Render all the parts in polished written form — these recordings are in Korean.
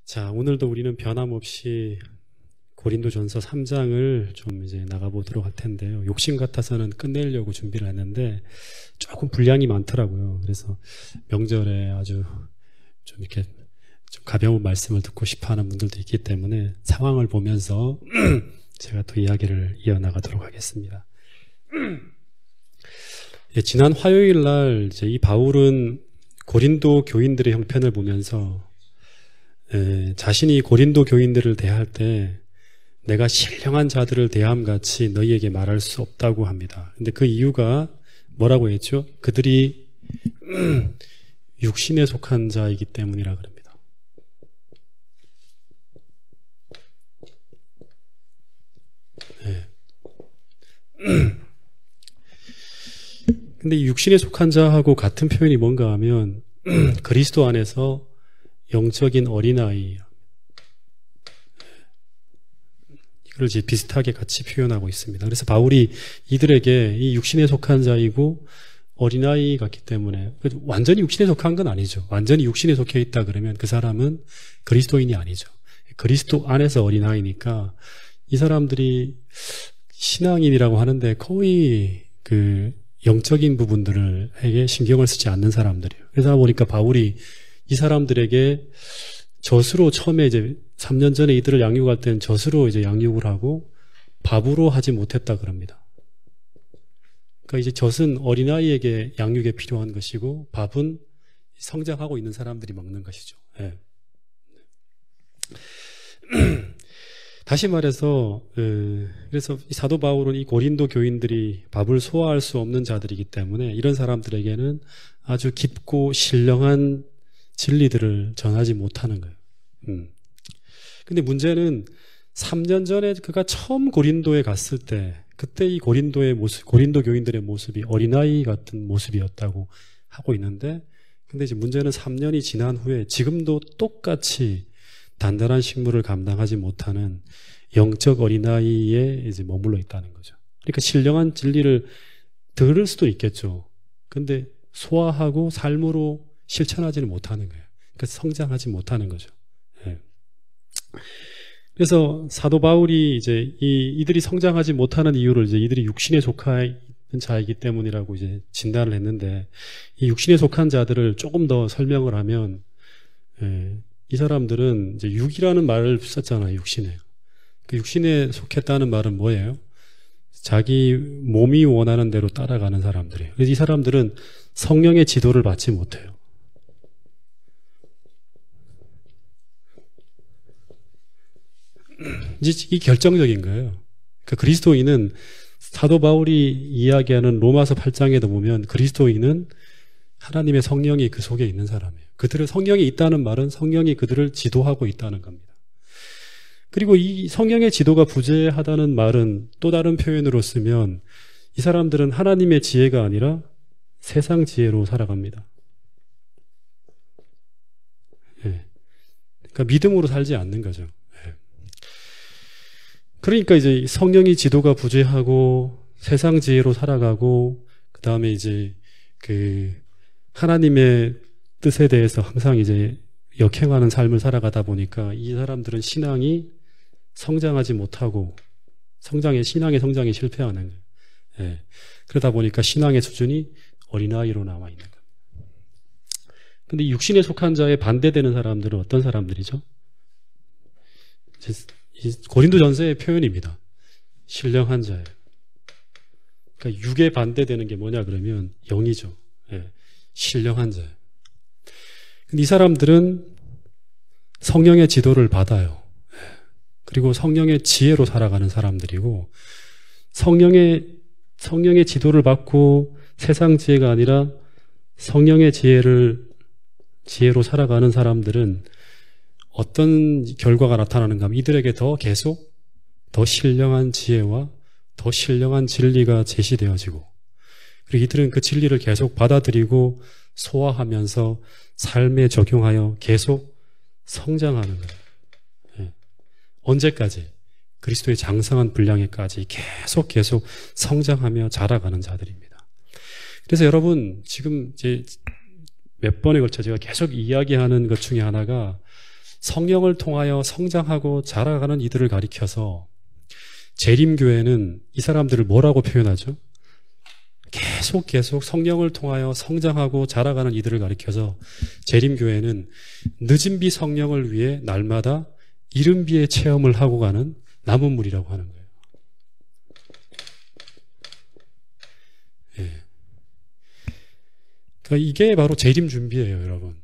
자, 오늘도 우리는 변함없이 고린도전서 3장을 좀 이제 나가보도록 할 텐데요. 욕심 같아서는 끝내려고 준비를 했는데 조금 분량이 많더라고요. 그래서 명절에 아주 좀 이렇게 좀 가벼운 말씀을 듣고 싶어 하는 분들도 있기 때문에 상황을 보면서 제가 또 이야기를 이어나가도록 하겠습니다. 예, 지난 화요일 날 이제 이 바울은 고린도 교인들의 형편을 보면서 자신이 고린도 교인들을 대할 때 내가 신령한 자들을 대함같이 너희에게 말할 수 없다고 합니다. 근데 그 이유가 뭐라고 했죠? 그들이 육신에 속한 자이기 때문이라 그럽니다. 네. 근데 이 육신에 속한 자하고 같은 표현이 뭔가 하면 그리스도 안에서 영적인 어린아이, 이걸 이제 비슷하게 같이 표현하고 있습니다. 그래서 바울이 이들에게 이 육신에 속한 자이고 어린아이 같기 때문에, 완전히 육신에 속한 건 아니죠. 완전히 육신에 속해 있다 그러면 그 사람은 그리스도인이 아니죠. 그리스도 안에서 어린아이니까 이 사람들이 신앙인이라고 하는데 거의 그 영적인 부분들에게 신경을 쓰지 않는 사람들이에요. 그래서 보니까 바울이 이 사람들에게 젖으로 처음에 이제 3년 전에 이들을 양육할 때는 젖으로 이제 양육을 하고 밥으로 하지 못했다 그럽니다. 그러니까 이제 젖은 어린아이에게 양육에 필요한 것이고 밥은 성장하고 있는 사람들이 먹는 것이죠. 네. 다시 말해서 그래서 이 사도 바울은 이 고린도 교인들이 밥을 소화할 수 없는 자들이기 때문에 이런 사람들에게는 아주 깊고 신령한 진리들을 전하지 못하는 거예요. 근데 문제는 3년 전에 그가 처음 고린도에 갔을 때 그때 이 고린도의 모습, 고린도 교인들의 모습이 어린아이 같은 모습이었다고 하고 있는데, 근데 이제 문제는 3년이 지난 후에 지금도 똑같이 단단한 식물을 감당하지 못하는 영적 어린아이에 이제 머물러 있다는 거죠. 그러니까 신령한 진리를 들을 수도 있겠죠. 근데 소화하고 삶으로 실천하지는 못하는 거예요. 그러니까 성장하지 못하는 거죠. 네. 그래서 사도 바울이 이제 이들이 성장하지 못하는 이유를 이제 이들이 육신에 속한 자이기 때문이라고 이제 진단을 했는데, 이 육신에 속한 자들을 조금 더 설명을 하면, 이 사람들은 이제 육이라는 말을 썼잖아요. 육신에. 그 육신에 속했다는 말은 뭐예요? 자기 몸이 원하는 대로 따라가는 사람들이에요. 그래서 이 사람들은 성령의 지도를 받지 못해요. 이 결정적인 거예요. 그러니까 그리스도인은 사도 바울이 이야기하는 로마서 8장에도 보면 그리스도인은 하나님의 성령이 그 속에 있는 사람이에요. 그들은 성령이 있다는 말은 성령이 그들을 지도하고 있다는 겁니다. 그리고 이 성령의 지도가 부재하다는 말은 또 다른 표현으로 쓰면 이 사람들은 하나님의 지혜가 아니라 세상 지혜로 살아갑니다. 네. 그러니까 믿음으로 살지 않는 거죠. 그러니까 이제 성령의 지도가 부재하고 세상 지혜로 살아가고, 그 다음에 이제 그 하나님의 뜻에 대해서 항상 이제 역행하는 삶을 살아가다 보니까 이 사람들은 신앙이 성장하지 못하고 신앙의 성장에 실패하는 거예요. 예. 그러다 보니까 신앙의 수준이 어린아이로 남아 있는 거예요. 근데 이 육신에 속한 자에 반대되는 사람들은 어떤 사람들이죠? 고린도전서의 표현입니다. 신령한 자예요. 그러니까 육에 반대되는 게 뭐냐 그러면 영이죠. 예. 신령한 자예요. 근데 이 사람들은 성령의 지도를 받아요. 예. 그리고 성령의 지혜로 살아가는 사람들이고, 성령의 지도를 받고 세상 지혜가 아니라 성령의 지혜로 살아가는 사람들은 어떤 결과가 나타나는가 하면 이들에게 계속 더 신령한 지혜와 더 신령한 진리가 제시되어지고, 그리고 이들은 그 진리를 계속 받아들이고 소화하면서 삶에 적용하여 계속 성장하는 거예요. 예. 언제까지? 그리스도의 장성한 분량에까지 계속 성장하며 자라가는 자들입니다. 그래서 여러분, 지금 이제 몇 번에 걸쳐 제가 계속 이야기하는 것 중에 하나가 성령을 통하여 성장하고 자라가는 이들을 가리켜서 재림교회는 이 사람들을 뭐라고 표현하죠? 계속 성령을 통하여 성장하고 자라가는 이들을 가리켜서 재림교회는 늦은 비 성령을 위해 날마다 이른 비의 체험을 하고 가는 남은 물이라고 하는 거예요. 예. 그러니까 이게 바로 재림 준비예요, 여러분.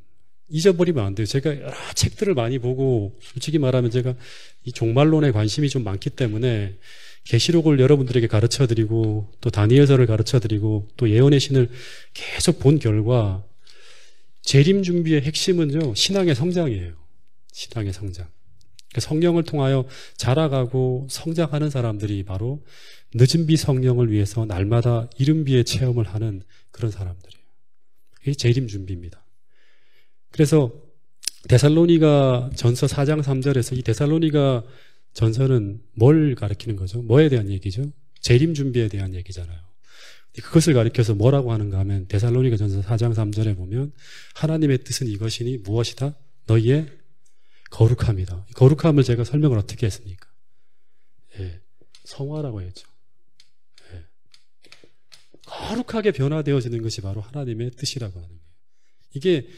잊어버리면 안 돼요. 제가 여러 책들을 많이 보고 솔직히 말하면 제가 이 종말론에 관심이 좀 많기 때문에 계시록을 여러분들에게 가르쳐드리고 또 다니엘서를 가르쳐드리고 또 예언의 신을 계속 본 결과 재림 준비의 핵심은요, 신앙의 성장이에요. 신앙의 성장. 그러니까 성령을 통하여 자라가고 성장하는 사람들이 바로 늦은 비 성령을 위해서 날마다 이른 비의 체험을 하는 그런 사람들이에요. 이게 재림 준비입니다. 그래서 데살로니가 전서 4장 3절에서 이 데살로니가 전서는 뭘 가리키는 거죠? 뭐에 대한 얘기죠? 재림 준비에 대한 얘기잖아요. 그것을 가리켜서 뭐라고 하는가 하면 데살로니가 전서 4장 3절에 보면 하나님의 뜻은 이것이니 무엇이다? 너희의 거룩함이다. 거룩함을 제가 설명을 어떻게 했습니까? 예, 성화라고 했죠. 예. 거룩하게 변화되어지는 것이 바로 하나님의 뜻이라고 하는 거예요. 이게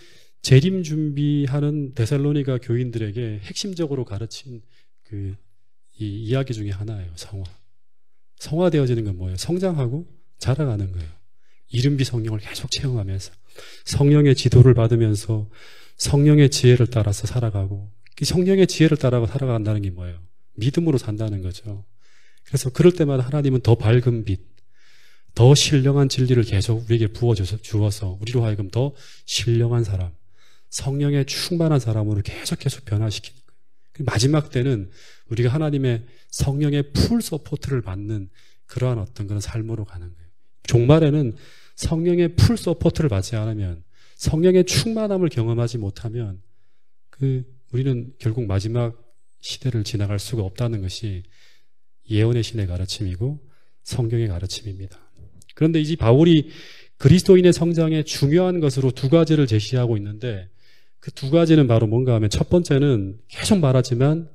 재림 준비하는 데살로니가 교인들에게 핵심적으로 가르친 이 이야기 중에 하나예요. 성화. 성화되어지는 건 뭐예요? 성장하고 자라가는 거예요. 이른비 성령을 계속 체험하면서 성령의 지도를 받으면서 성령의 지혜를 따라서 살아가고, 성령의 지혜를 따라 살아간다는 게 뭐예요? 믿음으로 산다는 거죠. 그래서 그럴 때마다 하나님은 더 밝은 빛, 더 신령한 진리를 계속 우리에게 부어주어서 우리로 하여금 더 신령한 사람, 성령의 충만한 사람으로 계속 변화시키는 거예요. 마지막 때는 우리가 하나님의 성령의 풀 서포트를 받는 그러한 어떤 그런 삶으로 가는 거예요. 종말에는 성령의 풀 서포트를 받지 않으면, 성령의 충만함을 경험하지 못하면 우리는 결국 마지막 시대를 지나갈 수가 없다는 것이 예언의 신의 가르침이고 성경의 가르침입니다. 그런데 이 바울이 그리스도인의 성장에 중요한 것으로 두 가지를 제시하고 있는데, 그 두 가지는 바로 뭔가 하면, 첫 번째는 계속 말하지만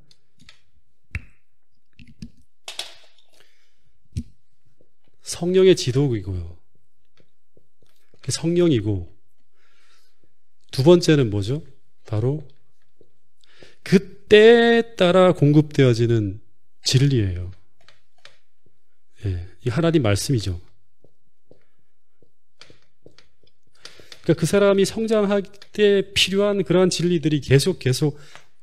성령의 지도이고요. 성령이고, 두 번째는 뭐죠? 바로 그 때에 따라 공급되어지는 진리예요. 예, 이 하나님 말씀이죠. 그러니까 그 사람이 성장할 때 필요한 그러한 진리들이 계속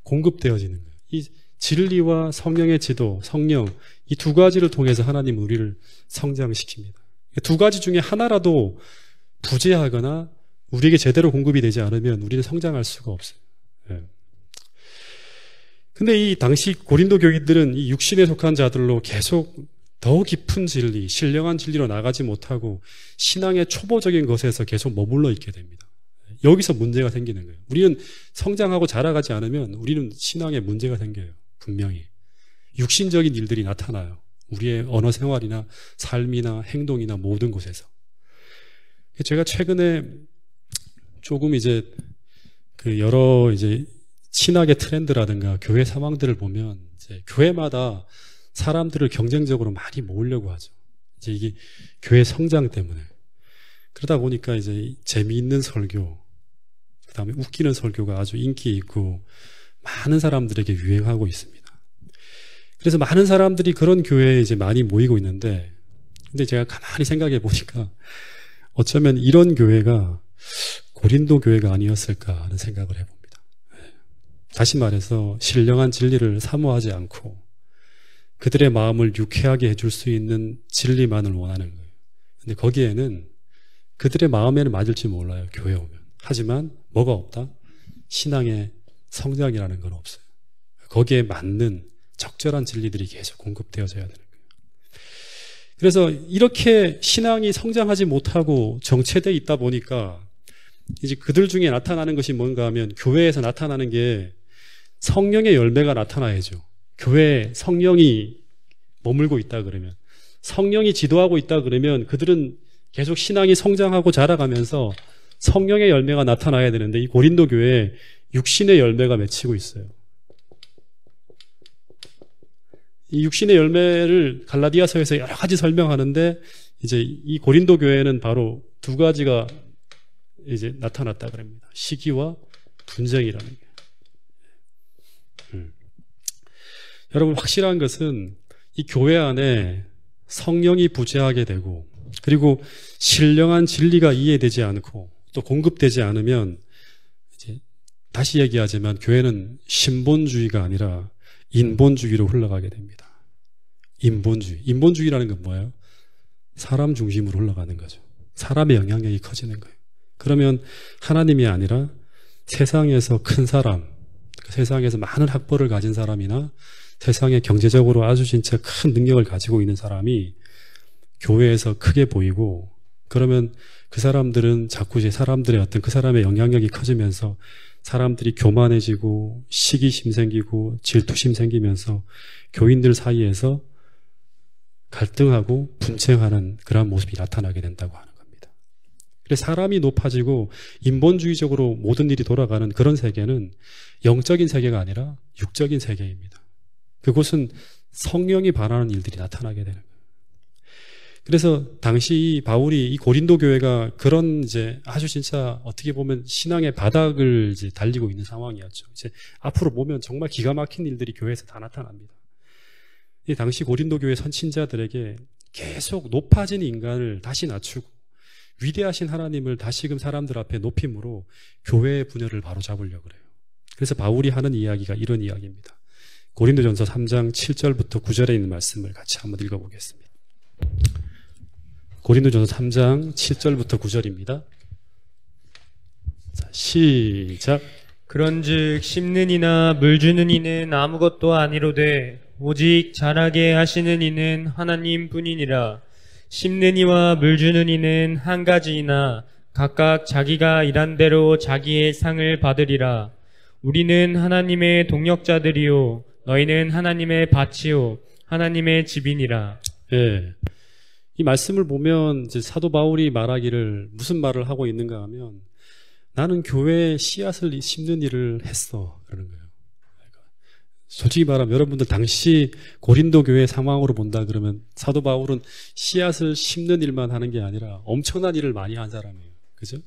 공급되어지는 거예요. 이 진리와 성령의 지도, 성령, 이 두 가지를 통해서 하나님은 우리를 성장시킵니다. 두 가지 중에 하나라도 부재하거나 우리에게 제대로 공급이 되지 않으면 우리는 성장할 수가 없어요. 예. 근데 이 당시 고린도 교인들은 이 육신에 속한 자들로 계속 더 깊은 진리, 신령한 진리로 나가지 못하고 신앙의 초보적인 것에서 계속 머물러 있게 됩니다. 여기서 문제가 생기는 거예요. 우리는 성장하고 자라가지 않으면 우리는 신앙에 문제가 생겨요. 분명히. 육신적인 일들이 나타나요. 우리의 언어 생활이나 삶이나 행동이나 모든 곳에서. 제가 최근에 조금 여러 신학의 트렌드라든가 교회 상황들을 보면 교회마다 사람들을 경쟁적으로 많이 모으려고 하죠. 이게 교회 성장 때문에. 그러다 보니까 재미있는 설교, 그 다음에 웃기는 설교가 아주 인기 있고 많은 사람들에게 유행하고 있습니다. 그래서 많은 사람들이 그런 교회에 많이 모이고 있는데, 근데 제가 가만히 생각해 보니까 어쩌면 이런 교회가 고린도 교회가 아니었을까 하는 생각을 해봅니다. 다시 말해서 신령한 진리를 사모하지 않고 그들의 마음을 유쾌하게 해줄 수 있는 진리만을 원하는 거예요. 근데 거기에는 그들의 마음에는 맞을지 몰라요, 교회 오면. 하지만 뭐가 없다? 신앙의 성장이라는 건 없어요. 거기에 맞는 적절한 진리들이 계속 공급되어져야 되는 거예요. 그래서 이렇게 신앙이 성장하지 못하고 정체되어 있다 보니까 그들 중에 나타나는 것이 뭔가 하면, 교회에서 나타나는 게 성령의 열매가 나타나야죠. 교회에 성령이 머물고 있다 그러면, 성령이 지도하고 있다 그러면 그들은 계속 신앙이 성장하고 자라가면서 성령의 열매가 나타나야 되는데 이 고린도 교회에 육신의 열매가 맺히고 있어요. 이 육신의 열매를 갈라디아서에서 여러 가지 설명하는데 이제 이 고린도 교회는 바로 두 가지가 이제 나타났다 그럽니다. 시기와 분쟁이라는 게. 여러분 확실한 것은 이 교회 안에 성령이 부재하게 되고 그리고 신령한 진리가 이해되지 않고 또 공급되지 않으면 이제 다시 얘기하지만 교회는 신본주의가 아니라 인본주의로 흘러가게 됩니다. 인본주의. 인본주의라는 건 뭐예요? 사람 중심으로 흘러가는 거죠. 사람의 영향력이 커지는 거예요. 그러면 하나님이 아니라 세상에서 큰 사람, 세상에서 많은 학벌을 가진 사람이나 세상에 경제적으로 아주 진짜 큰 능력을 가지고 있는 사람이 교회에서 크게 보이고 그러면 그 사람들은 자꾸 이제 사람들의 어떤 그 사람의 영향력이 커지면서 사람들이 교만해지고 시기심 생기고 질투심 생기면서 교인들 사이에서 갈등하고 분쟁하는 그런 모습이 나타나게 된다고 하는 겁니다. 그래서 사람이 높아지고 인본주의적으로 모든 일이 돌아가는 그런 세계는 영적인 세계가 아니라 육적인 세계입니다. 그곳은 성령이 반하는 일들이 나타나게 되는 거예요. 그래서 당시 바울이 이 고린도 교회가 그런 이제 아주 진짜 어떻게 보면 신앙의 바닥을 이제 달리고 있는 상황이었죠. 이제 앞으로 보면 정말 기가 막힌 일들이 교회에서 다 나타납니다. 이 당시 고린도 교회 선친자들에게 계속 높아진 인간을 다시 낮추고 위대하신 하나님을 다시금 사람들 앞에 높임으로 교회의 분열을 바로잡으려고 그래요. 그래서 바울이 하는 이야기가 이런 이야기입니다. 고린도전서 3장 7절부터 9절에 있는 말씀을 같이 한번 읽어보겠습니다. 고린도전서 3장 7절부터 9절입니다. 자, 시작. 그런즉 심는 이나 물 주는 이는 아무것도 아니로되 오직 자라게 하시는 이는 하나님 뿐이니라. 심는 이와 물 주는 이는 한 가지이나 각각 자기가 일한 대로 자기의 상을 받으리라. 우리는 하나님의 동역자들이요 너희는 하나님의 밭이요 하나님의 집이니라. 예. 이 말씀을 보면 이제 사도 바울이 말하기를 무슨 말을 하고 있는가 하면 나는 교회에 씨앗을 심는 일을 했어 그러는 거예요. 솔직히 말하면 여러분들 당시 고린도 교회 상황으로 본다 그러면 사도 바울은 씨앗을 심는 일만 하는 게 아니라 엄청난 일을 많이 한 사람이에요. 그죠?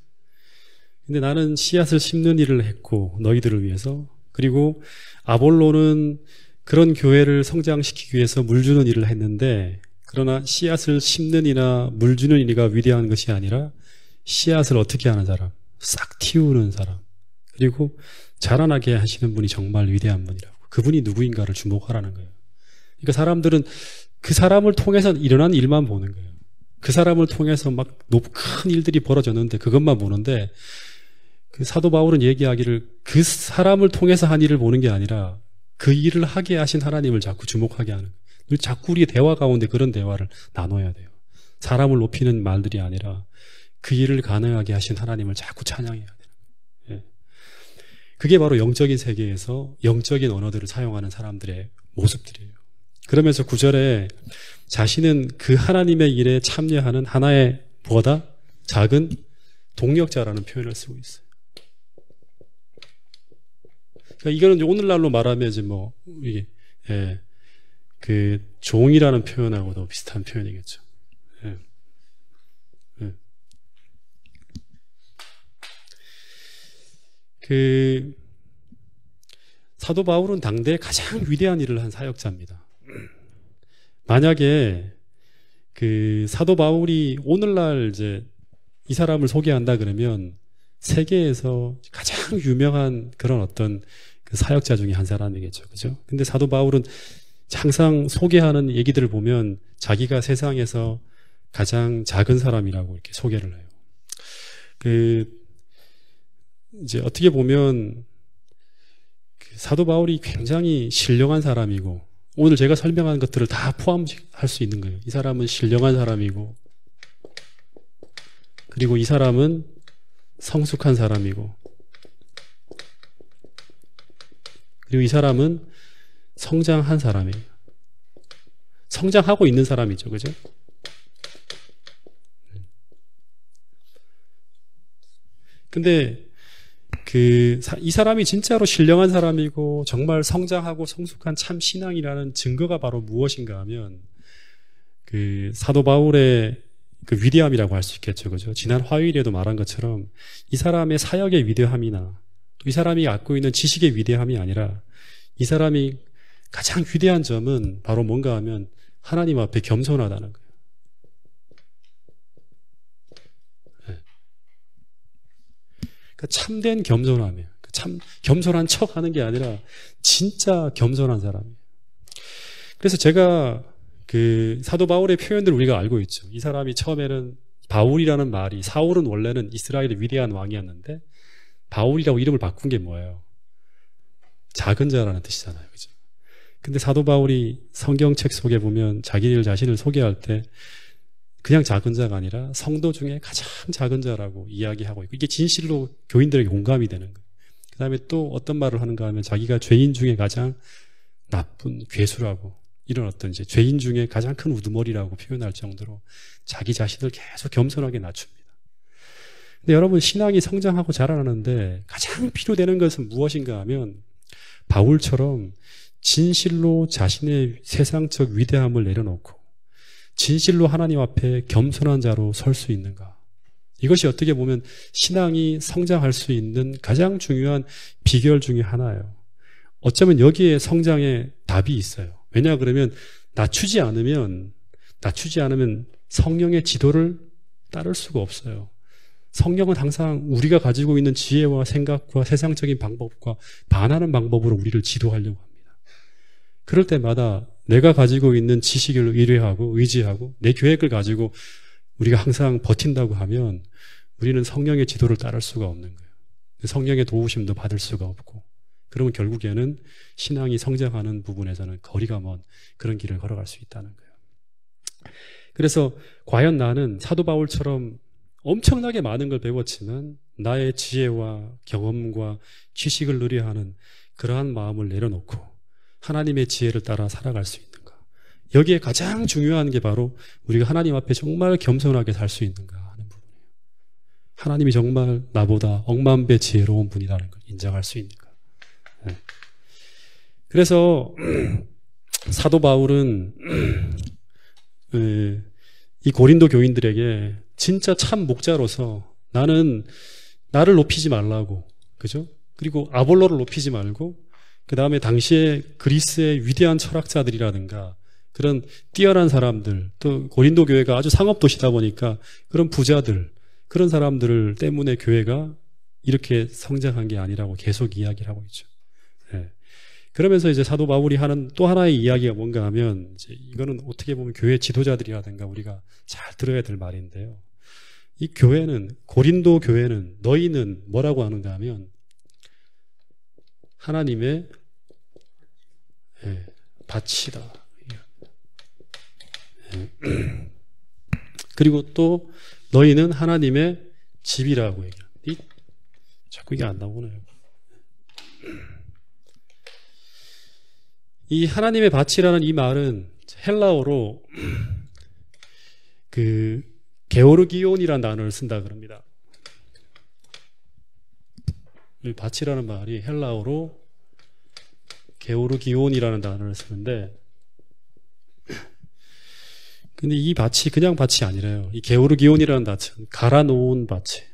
근데 나는 씨앗을 심는 일을 했고 너희들을 위해서 그리고 아볼로는 그런 교회를 성장시키기 위해서 물 주는 일을 했는데 그러나 씨앗을 심는 이나 물 주는 이가 위대한 것이 아니라 씨앗을 어떻게 하는 사람, 싹 틔우는 사람 그리고 자라나게 하시는 분이 정말 위대한 분이라고 그분이 누구인가를 주목하라는 거예요. 그러니까 사람들은 그 사람을 통해서 일어난 일만 보는 거예요. 그 사람을 통해서 막 큰 일들이 벌어졌는데 그것만 보는데 그 사도 바울은 얘기하기를 그 사람을 통해서 한 일을 보는 게 아니라 그 일을 하게 하신 하나님을 자꾸 주목하게 하는 거예요. 자꾸 우리의 대화 가운데 그런 대화를 나눠야 돼요. 사람을 높이는 말들이 아니라 그 일을 가능하게 하신 하나님을 자꾸 찬양해야 돼요. 예. 그게 바로 영적인 세계에서 영적인 언어들을 사용하는 사람들의 모습들이에요. 그러면서 9절에 자신은 그 하나님의 일에 참여하는 하나의 보다 작은 동역자라는 표현을 쓰고 있어요. 그러니까 이거는 오늘날로 말하면 이제 뭐 이게 그 종이라는 표현하고도 비슷한 표현이겠죠. 예. 예. 그 사도 바울은 당대 가장 위대한 일을 한 사역자입니다. 만약에 그 사도 바울이 오늘날 이제 이 사람을 소개한다 그러면 세계에서 가장 유명한 그런 어떤 그 사역자 중에 한 사람이겠죠. 그죠? 근데 사도 바울은 항상 소개하는 얘기들을 보면 자기가 세상에서 가장 작은 사람이라고 이렇게 소개를 해요. 그 이제 어떻게 보면 그 사도 바울이 굉장히 신령한 사람이고 오늘 제가 설명한 것들을 다 포함할 수 있는 거예요. 이 사람은 신령한 사람이고 그리고 이 사람은 성숙한 사람이고 그리고 이 사람은 성장한 사람이에요. 성장하고 있는 사람이죠. 그죠? 근데 이 사람이 진짜로 신령한 사람이고 정말 성장하고 성숙한 참 신앙이라는 증거가 바로 무엇인가 하면 사도 바울의 위대함이라고 할 수 있겠죠. 그죠? 지난 화요일에도 말한 것처럼 이 사람의 사역의 위대함이나 또 이 사람이 갖고 있는 지식의 위대함이 아니라 이 사람이 가장 위대한 점은 바로 뭔가 하면 하나님 앞에 겸손하다는 거예요. 네. 그러니까 참된 겸손함이에요. 참 겸손한 척 하는 게 아니라 진짜 겸손한 사람이에요. 그래서 제가 사도 바울의 표현들을 우리가 알고 있죠. 이 사람이 처음에는 바울이라는 말이, 사울은 원래는 이스라엘의 위대한 왕이었는데 바울이라고 이름을 바꾼 게 뭐예요? 작은 자라는 뜻이잖아요. 그죠? 근데 사도 바울이 성경책 속에 보면 자기 자신을 소개할 때 그냥 작은 자가 아니라 성도 중에 가장 작은 자라고 이야기하고 있고, 이게 진실로 교인들에게 공감이 되는 거예요. 그 다음에 또 어떤 말을 하는가 하면 자기가 죄인 중에 가장 나쁜 괴수라고, 이런 어떤 이제 죄인 중에 가장 큰 우두머리라고 표현할 정도로 자기 자신을 계속 겸손하게 낮춥니다. 근데 여러분, 신앙이 성장하고 자라나는데 가장 필요되는 것은 무엇인가 하면 바울처럼 진실로 자신의 세상적 위대함을 내려놓고 진실로 하나님 앞에 겸손한 자로 설 수 있는가. 이것이 어떻게 보면 신앙이 성장할 수 있는 가장 중요한 비결 중에 하나예요. 어쩌면 여기에 성장의 답이 있어요. 왜냐 그러면 낮추지 않으면 성령의 지도를 따를 수가 없어요. 성령은 항상 우리가 가지고 있는 지혜와 생각과 세상적인 방법과 반하는 방법으로 우리를 지도하려고 합니다. 그럴 때마다 내가 가지고 있는 지식을 의지하고 내 계획을 가지고 우리가 항상 버틴다고 하면 우리는 성령의 지도를 따를 수가 없는 거예요. 성령의 도우심도 받을 수가 없고, 그러면 결국에는 신앙이 성장하는 부분에서는 거리가 먼 그런 길을 걸어갈 수 있다는 거예요. 그래서 과연 나는 사도 바울처럼 엄청나게 많은 걸 배웠지만 나의 지혜와 경험과 지식을 누려하는 그러한 마음을 내려놓고 하나님의 지혜를 따라 살아갈 수 있는가? 여기에 가장 중요한 게 바로 우리가 하나님 앞에 정말 겸손하게 살 수 있는가 하는 부분이에요. 하나님이 정말 나보다 억만배 지혜로운 분이라는 걸 인정할 수 있는가? 네. 그래서 사도 바울은 이 고린도 교인들에게 진짜 참 목자로서 나를 높이지 말라고, 그죠? 그리고 아볼로를 높이지 말고, 그 다음에 당시에 그리스의 위대한 철학자들이라든가 그런 뛰어난 사람들, 또 고린도 교회가 아주 상업도시다 보니까 그런 부자들, 그런 사람들 때문에 교회가 이렇게 성장한 게 아니라고 계속 이야기를 하고 있죠. 네. 그러면서 이제 사도 바울이 하는 또 하나의 이야기가 뭔가 하면, 이제 이거는 어떻게 보면 교회 지도자들이라든가 우리가 잘 들어야 될 말인데요. 이 교회는, 고린도 교회는, 너희는 뭐라고 하는가 하면 하나님의 밭이다. 그리고 또 너희는 하나님의 집이라고 얘기합니다. 자꾸 이게 안 나오네요. 이 하나님의 밭이라는 이 말은 헬라어로 게오르기온이라는 단어를 쓴다 그럽니다. 이 밭이라는 말이 헬라어로 게오르기온이라는 단어를 쓰는데, 근데 이 밭이 그냥 밭이 아니라요. 이 게오르기온이라는 밭은 갈아놓은 밭이에요.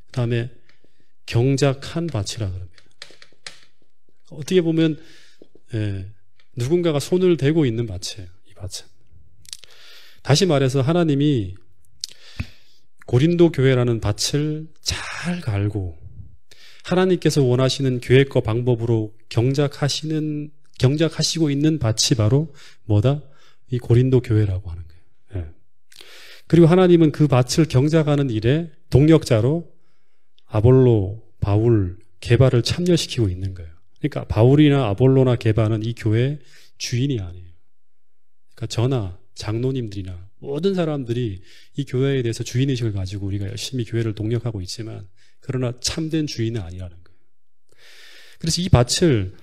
그 다음에 경작한 밭이라 그럽니다. 어떻게 보면 누군가가 손을 대고 있는 밭이에요. 이 밭은. 다시 말해서 하나님이 고린도 교회라는 밭을 잘 갈고 하나님께서 원하시는 계획과 방법으로 경작하시고 있는 밭이 바로 뭐다? 이 고린도 교회라고 하는 거예요. 그리고 하나님은 그 밭을 경작하는 일에 동력자로 아볼로, 바울, 게바를 참여시키고 있는 거예요. 그러니까 바울이나 아볼로나 게바는 이 교회의 주인이 아니에요. 그러니까 저나 장로님들이나 모든 사람들이 이 교회에 대해서 주인의식을 가지고 우리가 열심히 교회를 동력하고 있지만, 그러나 참된 주인은 아니라는 거예요. 그래서 이 밭을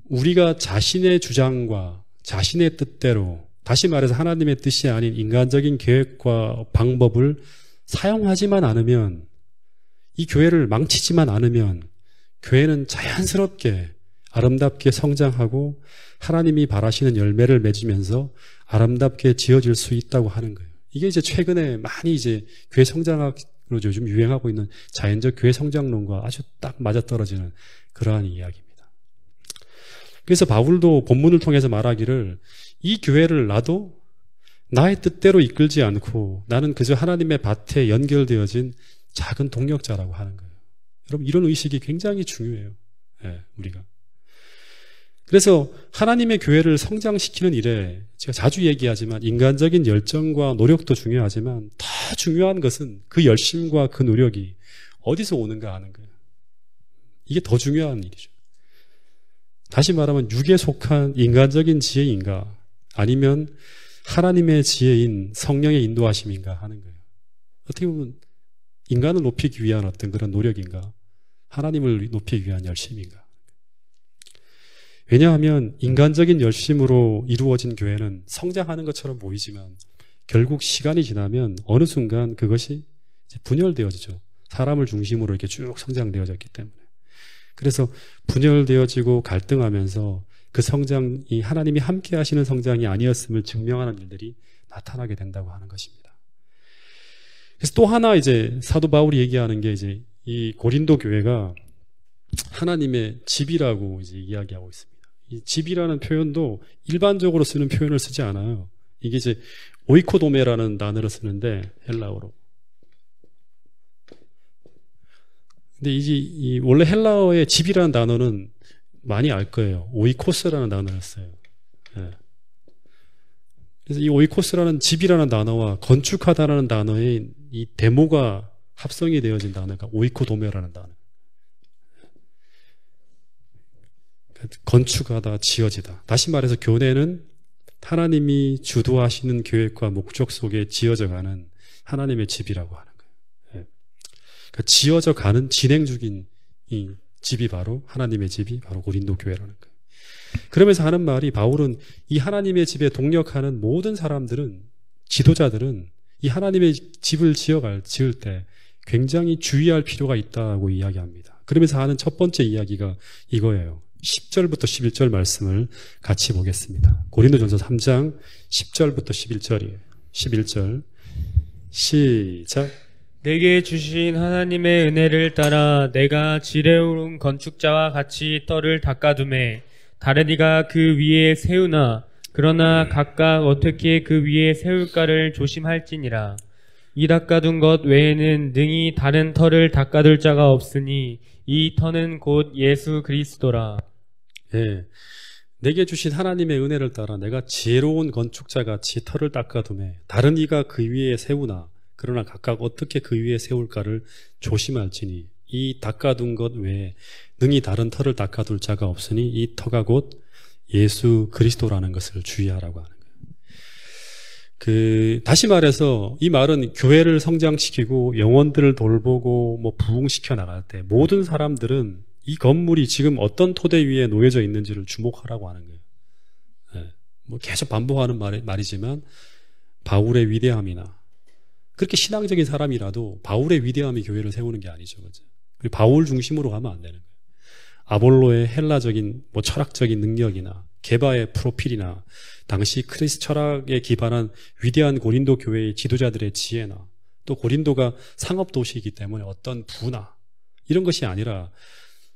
우리가 자신의 주장과 자신의 뜻대로 다시 말해서 하나님의 뜻이 아닌 인간적인 계획과 방법을 사용하지만 않으면, 이 교회를 망치지만 않으면 교회는 자연스럽게 아름답게 성장하고 하나님이 바라시는 열매를 맺으면서 아름답게 지어질 수 있다고 하는 거예요. 이게 이제 최근에 많이 이제 교회 성장학으로 요즘 유행하고 있는 자연적 교회 성장론과 아주 딱 맞아떨어지는 그러한 이야기입니다. 그래서 바울도 본문을 통해서 말하기를, 이 교회를 나도 나의 뜻대로 이끌지 않고 나는 그저 하나님의 밭에 연결되어진 작은 동력자라고 하는 거예요. 여러분, 이런 의식이 굉장히 중요해요. 우리가. 그래서 하나님의 교회를 성장시키는 일에 제가 자주 얘기하지만 인간적인 열정과 노력도 중요하지만 더 중요한 것은 그 열심과 그 노력이 어디서 오는가 하는 거예요. 이게 더 중요한 일이죠. 다시 말하면 육에 속한 인간적인 지혜인가 아니면 하나님의 지혜인 성령의 인도하심인가 하는 거예요. 어떻게 보면 인간을 높이기 위한 어떤 그런 노력인가, 하나님을 높이기 위한 열심인가. 왜냐하면 인간적인 열심으로 이루어진 교회는 성장하는 것처럼 보이지만 결국 시간이 지나면 어느 순간 그것이 이제 분열되어지죠. 사람을 중심으로 이렇게 쭉 성장되어졌기 때문에. 그래서 분열되어지고 갈등하면서 그 성장이 하나님이 함께 하시는 성장이 아니었음을 증명하는 일들이 나타나게 된다고 하는 것입니다. 그래서 또 하나 이제 사도 바울이 얘기하는 게 이제 이 고린도 교회가 하나님의 집이라고 이제 이야기하고 있습니다. 이 집이라는 표현도 일반적으로 쓰는 표현을 쓰지 않아요. 이게 이제 오이코도메라는 단어를 쓰는데 헬라어로. 근데 이 원래 헬라어의 집이라는 단어는 많이 알 거예요. 오이코스라는 단어를 써요. 네. 그래서 이 오이코스라는 집이라는 단어와 건축하다라는 단어의 이 데모가 합성이 되어진 단어가 오이코도메라는 단어. 건축하다, 지어지다. 다시 말해서 교회는 하나님이 주도하시는 계획과 목적 속에 지어져가는 하나님의 집이라고 하는 거예요. 네. 그러니까 지어져가는 진행 중인 이 집이 바로 하나님의 집이 바로 고린도 교회라는 거예요. 그러면서 하는 말이, 바울은 이 하나님의 집에 동력하는 모든 사람들은, 지도자들은 이 하나님의 집을 지을 때 굉장히 주의할 필요가 있다고 이야기합니다. 그러면서 하는 첫 번째 이야기가 이거예요. 10절부터 11절 말씀을 같이 보겠습니다. 고린도전서 3장 10절부터 11절이에요. 11절 시작. 내게 주신 하나님의 은혜를 따라 내가 지혜로운 건축자와 같이 터를 닦아두매 다른 이가 그 위에 세우나 그러나 각각 어떻게 그 위에 세울까를 조심할지니라. 이 닦아둔 것 외에는 능히 다른 터를 닦아둘 자가 없으니 이 터는 곧 예수 그리스도라. 예, 내게 주신 하나님의 은혜를 따라 내가 지혜로운 건축자같이 터를 닦아두매 다른 이가 그 위에 세우나 그러나 각각 어떻게 그 위에 세울까를 조심할지니 이 닦아둔 것 외에 능히 다른 터를 닦아둘 자가 없으니 이 터가 곧 예수 그리스도라는 것을 주의하라고 하는 거예요. 다시 말해서 이 말은 교회를 성장시키고 영혼들을 돌보고 뭐 부흥시켜 나갈 때 모든 사람들은 이 건물이 지금 어떤 토대 위에 놓여져 있는지를 주목하라고 하는 거예요. 네. 뭐 계속 반복하는 말이지만 바울의 위대함이나 그렇게 신앙적인 사람이라도 바울의 위대함이 교회를 세우는 게 아니죠. 그죠? 그리고 바울 중심으로 가면 안 되는 거예요. 아볼로의 헬라적인 뭐 철학적인 능력이나 게바의 프로필이나 당시 크리스 철학에 기반한 위대한 고린도 교회의 지도자들의 지혜나 또 고린도가 상업도시이기 때문에 어떤 부나 이런 것이 아니라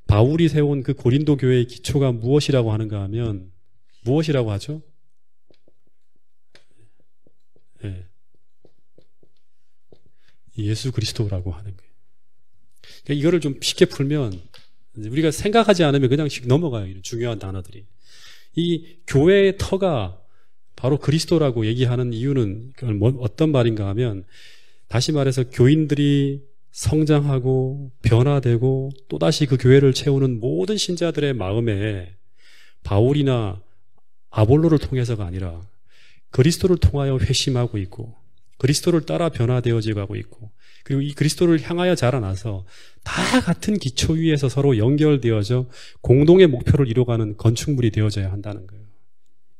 바울이 세운 그 고린도 교회의 기초가 무엇이라고 하는가 하면 무엇이라고 하죠? 네. 예수 그리스도라고 하는 거예요. 그러니까 이거를 좀 쉽게 풀면 우리가 생각하지 않으면 그냥 넘어가요. 이런 중요한 단어들이. 이 교회의 터가 바로 그리스도라고 얘기하는 이유는 어떤 말인가 하면 다시 말해서 교인들이 성장하고 변화되고 또다시 그 교회를 채우는 모든 신자들의 마음에 바울이나 아볼로를 통해서가 아니라 그리스도를 통하여 회심하고 있고 그리스도를 따라 변화되어져 가고 있고 그리고 이 그리스도를 향하여 자라나서 다 같은 기초 위에서 서로 연결되어져 공동의 목표를 이뤄가는 건축물이 되어져야 한다는 거예요.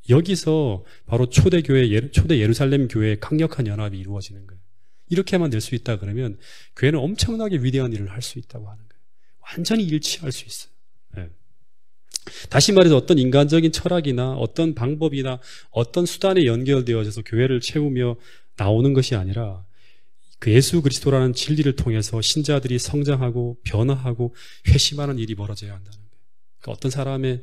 여기서 바로 초대 예루살렘 교회의 강력한 연합이 이루어지는 거예요. 이렇게만 될 수 있다 그러면 교회는 엄청나게 위대한 일을 할 수 있다고 하는 거예요. 완전히 일치할 수 있어요. 네. 다시 말해서 어떤 인간적인 철학이나 어떤 방법이나 어떤 수단에 연결되어져서 교회를 채우며 나오는 것이 아니라 그 예수 그리스도라는 진리를 통해서 신자들이 성장하고 변화하고 회심하는 일이 벌어져야 한다는 거예요. 그러니까 어떤 사람의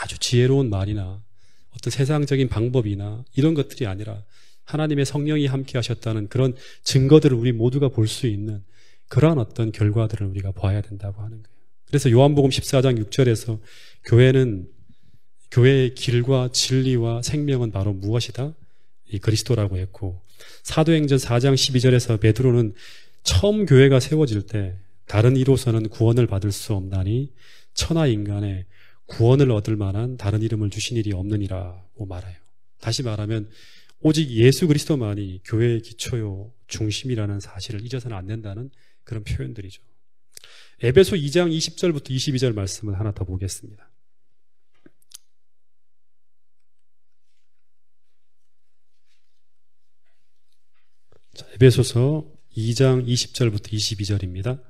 아주 지혜로운 말이나 어떤 세상적인 방법이나 이런 것들이 아니라 하나님의 성령이 함께 하셨다는 그런 증거들을 우리 모두가 볼 수 있는 그러한 어떤 결과들을 우리가 봐야 된다고 하는 거예요. 그래서 요한복음 14장 6절에서 교회의 길과 진리와 생명은 바로 무엇이다? 이 그리스도라고 했고, 사도행전 4장 12절에서 베드로는 처음 교회가 세워질 때 다른 이로서는 구원을 받을 수 없나니 천하 인간에 구원을 얻을 만한 다른 이름을 주신 일이 없느니라고 말해요. 다시 말하면 오직 예수 그리스도만이 교회의 기초요 중심이라는 사실을 잊어서는 안 된다는 그런 표현들이죠. 에베소 2장 20절부터 22절 말씀을 하나 더 보겠습니다. 자, 에베소서 2장 20절부터 22절입니다.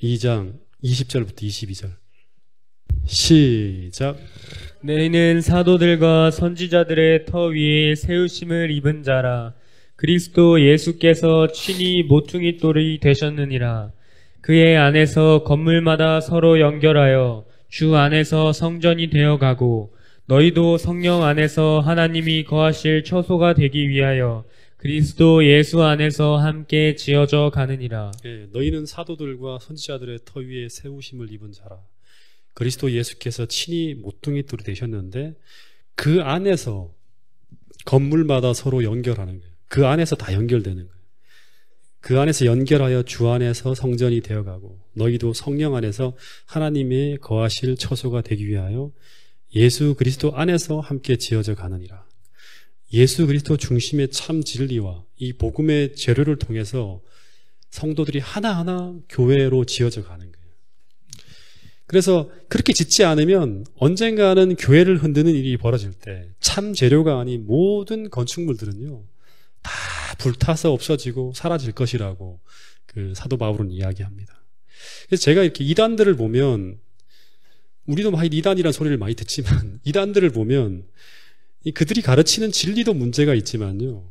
2장 20절부터 22절 시작. 너희는 사도들과 선지자들의 터 위에 세우심을 입은 자라. 그리스도 예수께서 친히 모퉁이 돌이 되셨느니라. 그의 안에서 건물마다 서로 연결하여 주 안에서 성전이 되어가고, 너희도 성령 안에서 하나님이 거하실 처소가 되기 위하여 그리스도 예수 안에서 함께 지어져 가느니라. 예, 너희는 사도들과 선지자들의 터 위에 세우심을 입은 자라. 그리스도 예수께서 친히 모퉁이 돌이 되셨는데 그 안에서 건물마다 서로 연결하는 거예요. 그 안에서 다 연결되는 거예요. 그 안에서 연결하여 주 안에서 성전이 되어가고, 너희도 성령 안에서 하나님의 거하실 처소가 되기 위하여 예수 그리스도 안에서 함께 지어져 가느니라. 예수 그리스도 중심의 참 진리와 이 복음의 재료를 통해서 성도들이 하나하나 교회로 지어져 가는 거예요. 그래서 그렇게 짓지 않으면 언젠가는 교회를 흔드는 일이 벌어질 때 참 재료가 아닌 모든 건축물들은요 다 불타서 없어지고 사라질 것이라고 그 사도 바울은 이야기합니다. 그래서 제가 이렇게 이단들을 보면, 우리도 많이 이단이라는 소리를 많이 듣지만 이단들을 보면 그들이 가르치는 진리도 문제가 있지만요,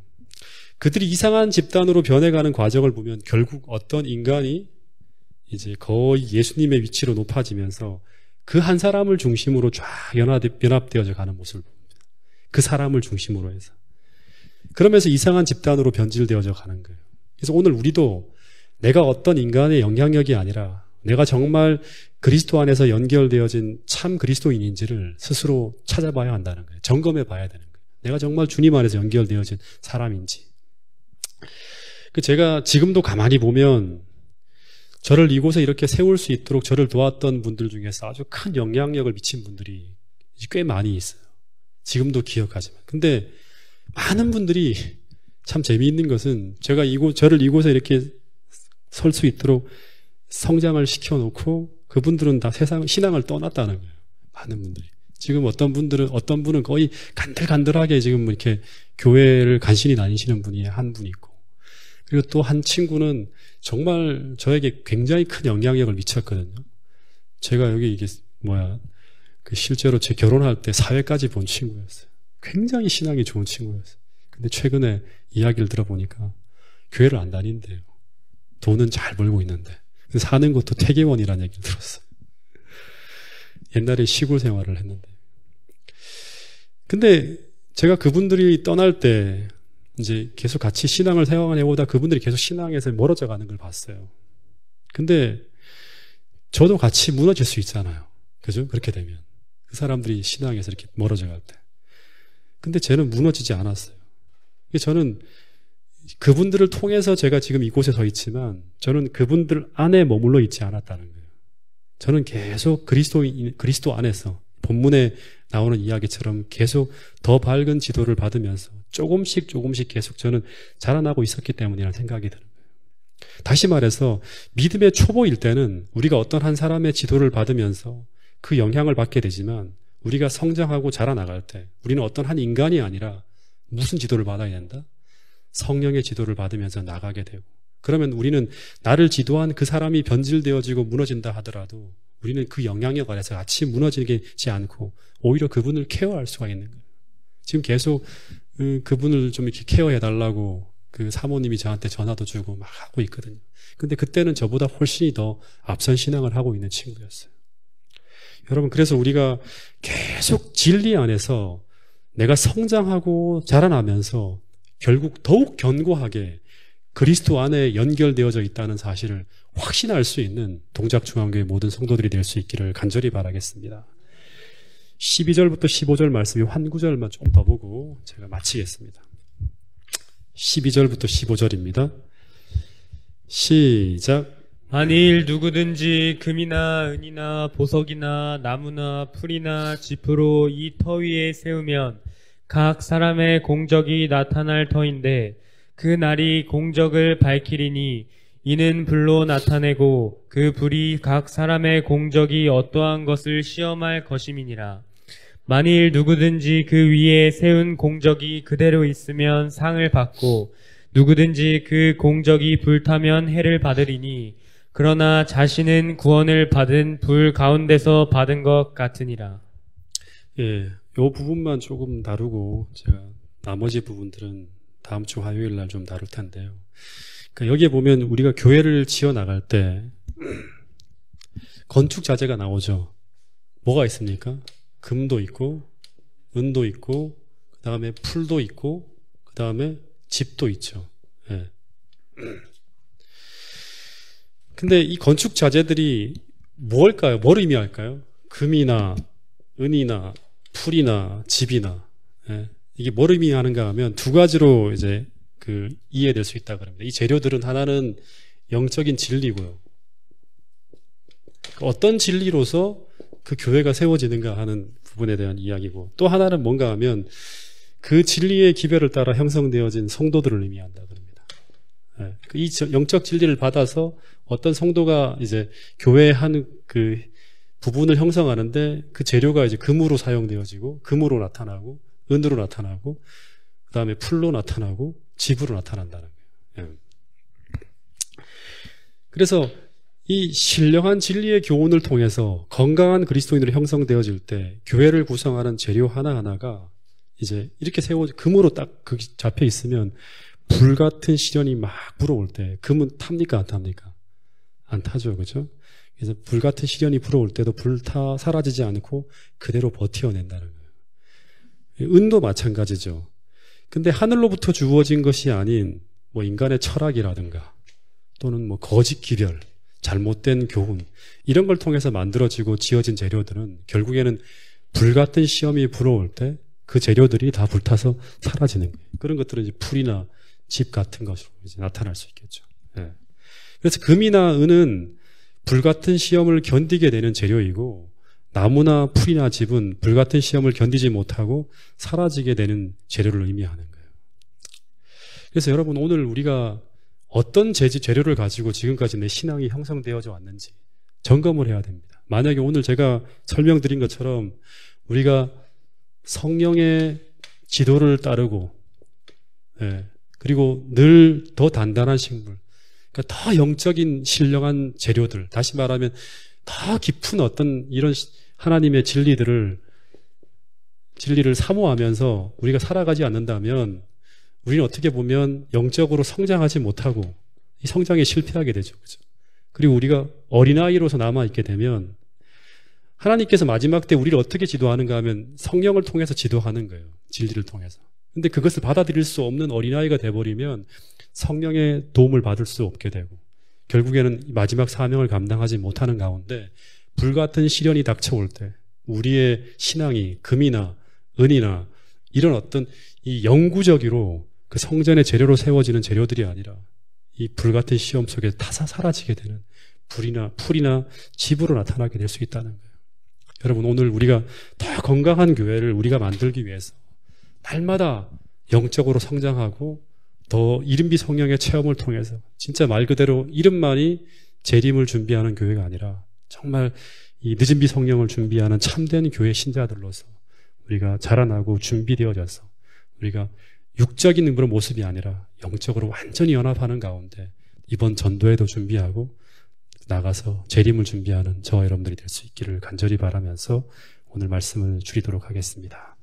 그들이 이상한 집단으로 변해가는 과정을 보면 결국 어떤 인간이 이제 거의 예수님의 위치로 높아지면서 그 한 사람을 중심으로 쫙 연합되어져 가는 모습을 봅니다. 그 사람을 중심으로 해서. 그러면서 이상한 집단으로 변질되어져 가는 거예요. 그래서 오늘 우리도 내가 어떤 인간의 영향력이 아니라 내가 정말 그리스도 안에서 연결되어진 참 그리스도인인지를 스스로 찾아봐야 한다는 거예요. 점검해 봐야 되는 거예요. 내가 정말 주님 안에서 연결되어진 사람인지. 제가 지금도 가만히 보면 저를 이곳에 이렇게 세울 수 있도록 저를 도왔던 분들 중에서 아주 큰 영향력을 미친 분들이 꽤 많이 있어요. 지금도 기억하지만. 근데 많은 분들이 참 재미있는 것은 제가 저를 이곳에 이렇게 설 수 있도록 성장을 시켜놓고 그분들은 다 신앙을 떠났다는 거예요. 많은 분들이. 지금 어떤 분은 거의 간들간들하게 지금 이렇게 교회를 간신히 다니시는 분이 한 분 있고, 그리고 또 한 친구는 정말 저에게 굉장히 큰 영향력을 미쳤거든요. 제가 여기 실제로 제 결혼할 때 사회까지 본 친구였어요. 굉장히 신앙이 좋은 친구였어요. 근데 최근에 이야기를 들어보니까 교회를 안 다닌대요. 돈은 잘 벌고 있는데 사는 것도 태계원이라는 얘기를 들었어요. 옛날에 시골 생활을 했는데. 근데 제가 그분들이 떠날 때 이제 계속 같이 신앙을 세워가보다 그분들이 계속 신앙에서 멀어져 가는 걸 봤어요. 근데 저도 같이 무너질 수 있잖아요. 그죠? 그렇게 되면. 그 사람들이 신앙에서 이렇게 멀어져 갈 때. 근데 쟤는 무너지지 않았어요. 저는 그분들을 통해서 제가 지금 이곳에 서 있지만 저는 그분들 안에 머물러 있지 않았다는 거예요. 저는 계속 그리스도 안에서 본문에 나오는 이야기처럼 계속 더 밝은 지도를 받으면서 조금씩 계속 저는 자라나고 있었기 때문이라는 생각이 드는 거예요. 다시 말해서 믿음의 초보일 때는 우리가 어떤 한 사람의 지도를 받으면서 그 영향을 받게 되지만 우리가 성장하고 자라나갈 때 우리는 어떤 한 인간이 아니라 무슨 지도를 받아야 된다? 성령의 지도를 받으면서 나가게 되고, 그러면 우리는 나를 지도한 그 사람이 변질되어지고 무너진다 하더라도 우리는 그 영향력 아래서 같이 무너지지 않고 오히려 그분을 케어할 수가 있는 거예요. 지금 계속 그분을 좀 이렇게 케어해달라고 그 사모님이 저한테 전화도 주고 막 하고 있거든요. 근데 그때는 저보다 훨씬 더 앞선 신앙을 하고 있는 친구였어요. 여러분, 그래서 우리가 계속 진리 안에서 내가 성장하고 자라나면서 결국 더욱 견고하게 그리스도 안에 연결되어져 있다는 사실을 확신할 수 있는 동작중앙교회 모든 성도들이 될 수 있기를 간절히 바라겠습니다. 12절부터 15절 말씀이 한 구절만 좀 더 보고 제가 마치겠습니다. 12절부터 15절입니다. 시작. 만일 누구든지 금이나 은이나 보석이나 나무나 풀이나 짚으로 이 터 위에 세우면 각 사람의 공적이 나타날 터인데 그 날이 공적을 밝히리니 이는 불로 나타내고 그 불이 각 사람의 공적이 어떠한 것을 시험할 것임이니라. 만일 누구든지 그 위에 세운 공적이 그대로 있으면 상을 받고 누구든지 그 공적이 불타면 해를 받으리니 그러나 자신은 구원을 받은 불 가운데서 받은 것 같으니라. 예, 요 부분만 조금 다루고 제가 나머지 부분들은 다음 주 화요일 날 좀 다룰 텐데요. 그러니까 여기에 보면 우리가 교회를 지어 나갈 때 건축 자재가 나오죠. 뭐가 있습니까? 금도 있고 은도 있고 그 다음에 풀도 있고 그 다음에 집도 있죠. 예. 근데 이 건축 자재들이 뭘까요? 뭘 의미할까요? 금이나 은이나 풀이나 집이나, 예. 이게 뭘 의미하는가 하면 두 가지로 이제 이해될 수 있다 그럽니다. 이 재료들은 하나는 영적인 진리고요. 어떤 진리로서 그 교회가 세워지는가 하는 부분에 대한 이야기고, 또 하나는 뭔가 하면 그 진리의 기별을 따라 형성되어진 성도들을 의미한다 그럽니다. 예. 이 영적 진리를 받아서 어떤 성도가 이제 교회의 한 그 부분을 형성하는데 그 재료가 이제 금으로 사용되어지고 금으로 나타나고 은으로 나타나고 그 다음에 풀로 나타나고 집으로 나타난다는 거예요. 예. 그래서 이 신령한 진리의 교훈을 통해서 건강한 그리스도인으로 형성되어질 때 교회를 구성하는 재료 하나하나가 이제 이렇게 금으로 딱 잡혀 있으면 불 같은 시련이 막 불어올 때 금은 탑니까 안 탑니까? 안 타죠, 그렇죠? 그래서 불 같은 시련이 불어올 때도 불타 사라지지 않고 그대로 버텨낸다는 거예요. 은도 마찬가지죠. 근데 하늘로부터 주어진 것이 아닌 뭐 인간의 철학이라든가 또는 뭐 거짓 기별, 잘못된 교훈, 이런 걸 통해서 만들어지고 지어진 재료들은 결국에는 불 같은 시험이 불어올 때 그 재료들이 다 불타서 사라지는 거예요. 그런 것들은 이제 풀이나 집 같은 것으로 이제 나타날 수 있겠죠. 예. 그래서 금이나 은은 불 같은 시험을 견디게 되는 재료이고, 나무나 풀이나 집은 불 같은 시험을 견디지 못하고 사라지게 되는 재료를 의미하는 거예요. 그래서 여러분, 오늘 우리가 어떤 재료를 가지고 지금까지 내 신앙이 형성되어져 왔는지 점검을 해야 됩니다. 만약에 오늘 제가 설명드린 것처럼 우리가 성령의 지도를 따르고, 예, 그리고 늘 더 단단한 식물, 그러니까 더 영적인 신령한 재료들, 다시 말하면 더 깊은 어떤 이런 하나님의 진리를 사모하면서 우리가 살아가지 않는다면 우리는 어떻게 보면 영적으로 성장하지 못하고 이 성장에 실패하게 되죠. 그렇죠? 그리고 우리가 어린아이로서 남아있게 되면 하나님께서 마지막 때 우리를 어떻게 지도하는가 하면 성령을 통해서 지도하는 거예요. 진리를 통해서. 근데 그것을 받아들일 수 없는 어린아이가 돼버리면 성령의 도움을 받을 수 없게 되고 결국에는 마지막 사명을 감당하지 못하는 가운데 불같은 시련이 닥쳐올 때 우리의 신앙이 금이나 은이나 이런 어떤 이 영구적으로 그 성전의 재료로 세워지는 재료들이 아니라 이 불같은 시험 속에 타사 사라지게 되는 불이나 풀이나 집으로 나타나게 될 수 있다는 거예요. 여러분, 오늘 우리가 더 건강한 교회를 우리가 만들기 위해서 날마다 영적으로 성장하고 더 이른비 성령의 체험을 통해서 진짜 말 그대로 이름만이 재림을 준비하는 교회가 아니라 정말 이 늦은 비 성령을 준비하는 참된 교회 신자들로서 우리가 자라나고 준비되어져서 우리가 육적인 그런 모습이 아니라 영적으로 완전히 연합하는 가운데 이번 전도회도 준비하고 나가서 재림을 준비하는 저와 여러분들이 될 수 있기를 간절히 바라면서 오늘 말씀을 줄이도록 하겠습니다.